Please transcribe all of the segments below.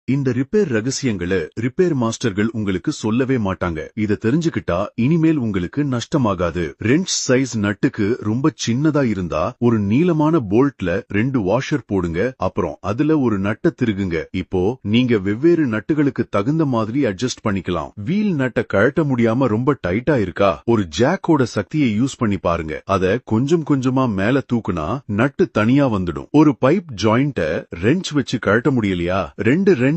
இந்த ரிப்பேர் ரகசியங்களை ரிப்பேர் மாஸ்டர்கள் உங்களுக்கு சொல்லவே மாட்டாங்க. இத தெரிஞ்சுக்கிட்டா இனிமேல் உங்களுக்கு நஷ்டமாகாது. ரெஞ்ச் சைஸ் நட்டுக்கு ரொம்ப சின்னதா இருந்தா ஒரு நீளமான போல்ட்ல 2 வாஷர் போடுங்க. அப்புறம் அதுல ஒரு நட்டை திருகுங்க. இப்போ நீங்க வெவ்வேறு நட்டுகளுக்கு தகுந்த மாதிரி அட்ஜஸ்ட் பண்ணிக்கலாம். வீல் நட்டை கழட்ட முடியாம ரொம்ப டைட்டா இருக்கா, ஒரு ஜாக்கோட சக்தியை யூஸ் பண்ணி பாருங்க. அத கொஞ்சம் கொஞ்சமா மேல தூக்குனா நட்டு தனியா வந்துடும். ஒரு பைப் ஜாயிண்ட ரெஞ்ச் வச்சு கழட்ட முடியலையா, 2 ரெஞ்ச்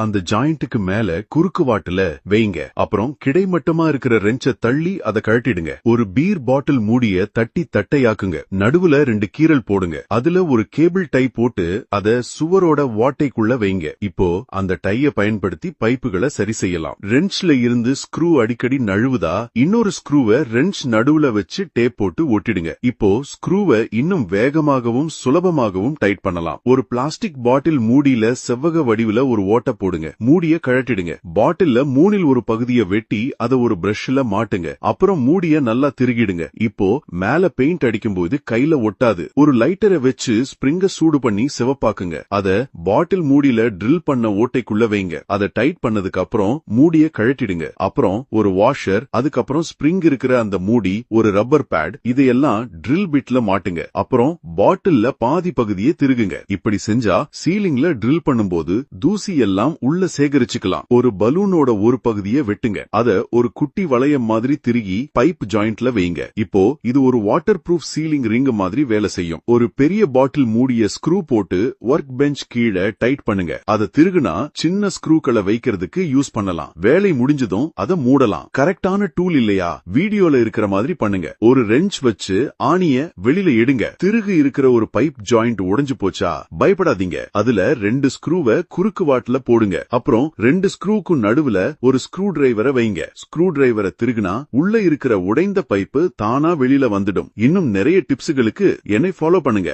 அந்த ஜாயிண்ட்டுக்கு மேல குறுக்கு வாட்டுல வைங்க. அப்புறம் கிடைமட்டமா இருக்கிற ரெஞ்ச தள்ளி அதை கழட்டிடுங்க. ஒரு பீர் பாட்டில் மூடிய தட்டி தட்டையாக்குங்க. நடுவுல 2 கீறல் போடுங்க. அதுல ஒரு கேபிள் டை போட்டு அத சுவரோட வாட்டைக்குள்ள வைங்க. இப்போ அந்த டைய பயன்படுத்தி பைப்புகளை சரி செய்யலாம். ரெஞ்ச்ல இருந்து ஸ்க்ரூ அடிக்கடி நழுவுதா, இன்னொரு ஸ்க்ரூவை ரெஞ்ச் நடுவுல வச்சு டேப் போட்டு ஒட்டிடுங்க. இப்போ ஸ்க்ரூவை இன்னும் வேகமாகவும் சுலபமாகவும் டைட் பண்ணலாம். ஒரு பிளாஸ்டிக் பாட்டில் மூடியில செவ்வக வடிவுல ஒரு ஓட்ட போடுங்க. மூடிய கழட்டிடுங்க. பாட்டில்ல 3 ஒரு பகுதியை வெட்டி அதை ஒரு பிரஷ்ல மாட்டுங்க. அப்புறம் மூடிய நல்லா திருகிடுங்க. இப்போ மேல பெயிண்ட் அடிக்கும் போது கையில ஒட்டாது. ஒரு லைட்டரை வச்சு ஸ்ப்ரிங்க சூடு பண்ணி சிவப்பாக்குங்க. அத பாட்டில் மூடியில ட்ரில் பண்ண ஓட்டைக்குள்ள வைங்க. அதை டைட் பண்ணதுக்கு அப்புறம் மூடிய கழட்டிடுங்க. அப்புறம் ஒரு வாஷர், அதுக்கப்புறம் ஸ்ப்ரிங் இருக்கிற அந்த மூடி, ஒரு ரப்பர் பேட், இதையெல்லாம் ட்ரில் பிட்ல மாட்டுங்க. அப்புறம் பாட்டில்ல பாதி பகுதியை திருகுங்க. இப்படி செஞ்சா சீலிங்ல ட்ரில் பண்ணும்போது தூசி எல்லாம் உள்ள சேகரிச்சுக்கலாம். ஒரு பலூனோட ஒரு பகுதியை வெட்டுங்க. அத ஒரு குட்டி வளையம் மாதிரி திருகி பைப் ஜாயிண்ட்ல வைங்க. இப்போ இது ஒரு வாட்டர் ப்ரூஃப் சீலிங் ரிங் மாதிரி வேலை செய்யும். ஒரு பெரிய பாட்டில் மூடிய ஸ்க்ரூ போட்டு ஒர்க் பெஞ்ச் கீழே டைட் பண்ணுங்க. அதை திருகுனா சின்ன ஸ்க்ரூக்களை வைக்கிறதுக்கு யூஸ் பண்ணலாம். வேலை முடிஞ்சதும் அதை மூடலாம். கரெக்டான டூல் இல்லையா, வீடியோல இருக்கிற மாதிரி பண்ணுங்க. ஒரு ரெஞ்ச் வச்சு ஆணிய வெளியில எடுங்க. திருகு இருக்கிற ஒரு பைப் ஜாயிண்ட் உடைஞ்சு போச்சா, பயப்படாதீங்க. அதுல 2 ஸ்க்ரூவை குறுக்கு வாட்டுல போடுங்க. அப்புறம் 2 ஸ்க்ரூக்கு நடுவுல ஒரு ஸ்க்ரூ டிரைவரை வைங்க. ஸ்க்ரூ டிரைவரை திருகுனா உள்ள இருக்கிற உடைந்த பைப்பு தானா வெளியில வந்துடும். இன்னும் நிறைய டிப்ஸ்களுக்கு என்னை ஃபாலோ பண்ணுங்க.